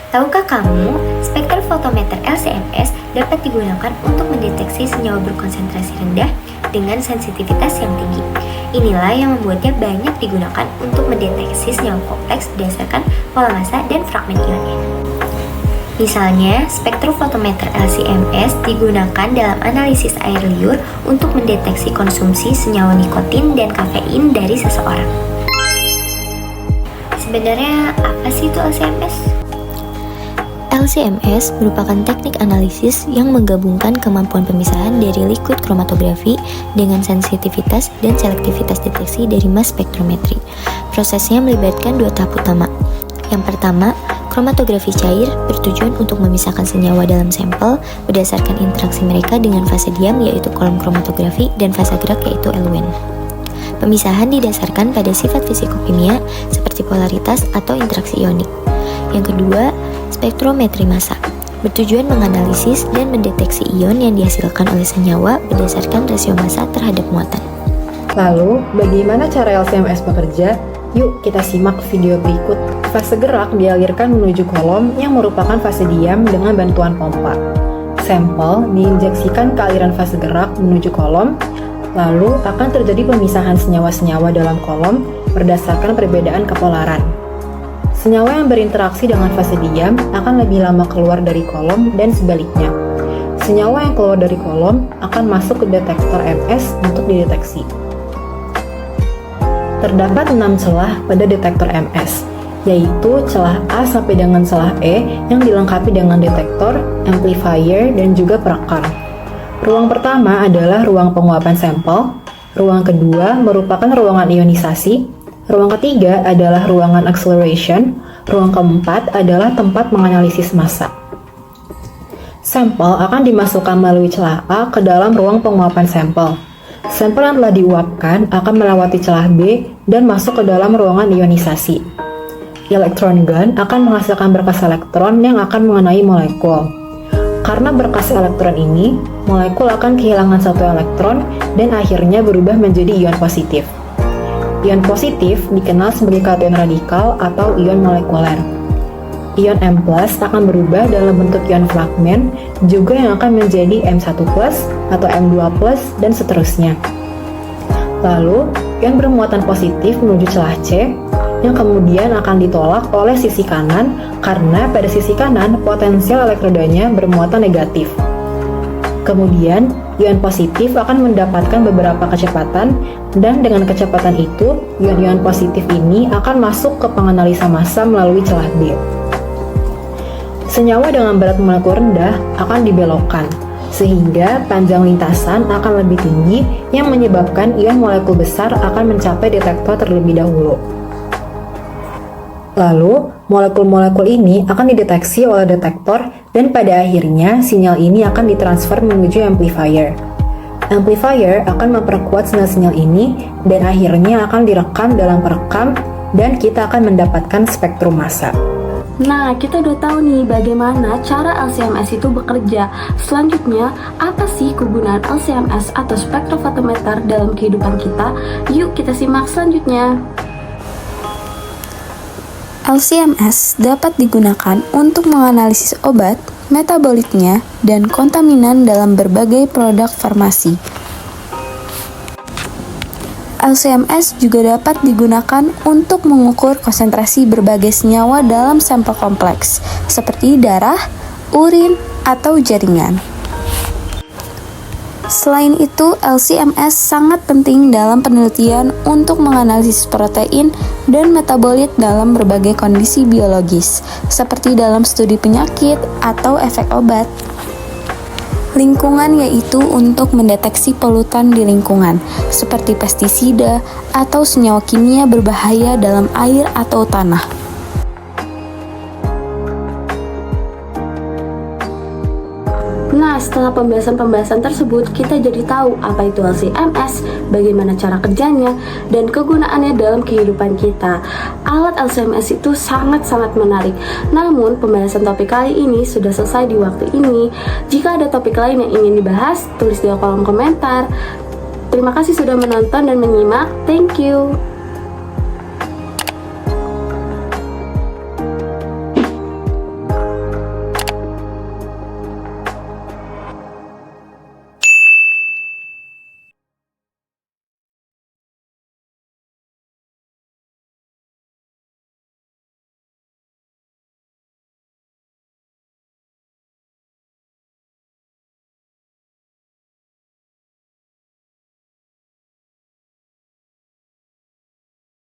Tahukah kamu, spektrofotometer LC-MS dapat digunakan untuk mendeteksi senyawa berkonsentrasi rendah dengan sensitivitas yang tinggi. Inilah yang membuatnya banyak digunakan untuk mendeteksi senyawa kompleks berdasarkan pola massa dan fragmen ionnya. Misalnya, spektrofotometer LC-MS digunakan dalam analisis air liur untuk mendeteksi konsumsi senyawa nikotin dan kafein dari seseorang. Sebenarnya apa sih itu LC-MS? LC-MS merupakan teknik analisis yang menggabungkan kemampuan pemisahan dari liquid kromatografi dengan sensitivitas dan selektivitas deteksi dari mass spektrometri. Prosesnya melibatkan dua tahap utama. Yang pertama, kromatografi cair bertujuan untuk memisahkan senyawa dalam sampel berdasarkan interaksi mereka dengan fase diam yaitu kolom kromatografi dan fase gerak yaitu Luen. Pemisahan didasarkan pada sifat fisikokimia seperti polaritas atau interaksi ionik. Yang kedua, spektrometri massa bertujuan menganalisis dan mendeteksi ion yang dihasilkan oleh senyawa berdasarkan rasio massa terhadap muatan. Lalu, bagaimana cara LC-MS bekerja? Yuk kita simak video berikut. Fase gerak dialirkan menuju kolom yang merupakan fase diam dengan bantuan pompa. Sampel diinjeksikan ke aliran fase gerak menuju kolom, lalu akan terjadi pemisahan senyawa-senyawa dalam kolom berdasarkan perbedaan kepolaran. Senyawa yang berinteraksi dengan fase diam akan lebih lama keluar dari kolom dan sebaliknya. Senyawa yang keluar dari kolom akan masuk ke detektor MS untuk dideteksi. Terdapat 6 celah pada detektor MS, yaitu celah A sampai dengan celah E yang dilengkapi dengan detektor, amplifier, dan juga perekam. Ruang pertama adalah ruang penguapan sampel, ruang kedua merupakan ruangan ionisasi, ruang ketiga adalah ruangan acceleration, ruang keempat adalah tempat menganalisis massa. Sampel akan dimasukkan melalui celah A ke dalam ruang penguapan sampel. Sampel yang telah diuapkan akan melewati celah B dan masuk ke dalam ruangan ionisasi. Elektron gun akan menghasilkan berkas elektron yang akan mengenai molekul. Karena berkas elektron ini, molekul akan kehilangan satu elektron dan akhirnya berubah menjadi ion positif. Ion positif dikenal sebagai kation radikal atau ion molekuler. Ion M+ akan berubah dalam bentuk ion fragmen, juga yang akan menjadi M1+ atau M2+, dan seterusnya. Lalu, ion bermuatan positif menuju celah C, yang kemudian akan ditolak oleh sisi kanan karena pada sisi kanan potensial elektrodanya bermuatan negatif. Kemudian, ion positif akan mendapatkan beberapa kecepatan dan dengan kecepatan itu, ion-ion positif ini akan masuk ke penganalisa massa melalui celah B. Senyawa dengan berat molekul rendah akan dibelokkan, sehingga panjang lintasan akan lebih tinggi yang menyebabkan ion molekul besar akan mencapai detektor terlebih dahulu. Lalu, molekul-molekul ini akan dideteksi oleh detektor dan pada akhirnya sinyal ini akan ditransfer menuju amplifier. Amplifier akan memperkuat sinyal-sinyal ini dan akhirnya akan direkam dalam perekam dan kita akan mendapatkan spektrum massa. Nah, kita udah tahu nih bagaimana cara LC-MS itu bekerja. Selanjutnya, apa sih kegunaan LC-MS atau spektrofotometer dalam kehidupan kita? Yuk kita simak selanjutnya. LC-MS dapat digunakan untuk menganalisis obat, metabolitnya, dan kontaminan dalam berbagai produk farmasi. LC-MS juga dapat digunakan untuk mengukur konsentrasi berbagai senyawa dalam sampel kompleks, seperti darah, urin, atau jaringan. Selain itu, LC-MS sangat penting dalam penelitian untuk menganalisis protein dan metabolit dalam berbagai kondisi biologis, seperti dalam studi penyakit atau efek obat. Lingkungan yaitu untuk mendeteksi polutan di lingkungan, seperti pestisida atau senyawa kimia berbahaya dalam air atau tanah. Nah, setelah pembahasan-pembahasan tersebut, kita jadi tahu apa itu LC-MS, bagaimana cara kerjanya, dan kegunaannya dalam kehidupan kita. Alat LC-MS itu sangat-sangat menarik. Namun, pembahasan topik kali ini sudah selesai di waktu ini. Jika ada topik lain yang ingin dibahas, tulis di kolom komentar. Terima kasih sudah menonton dan menyimak. Thank you.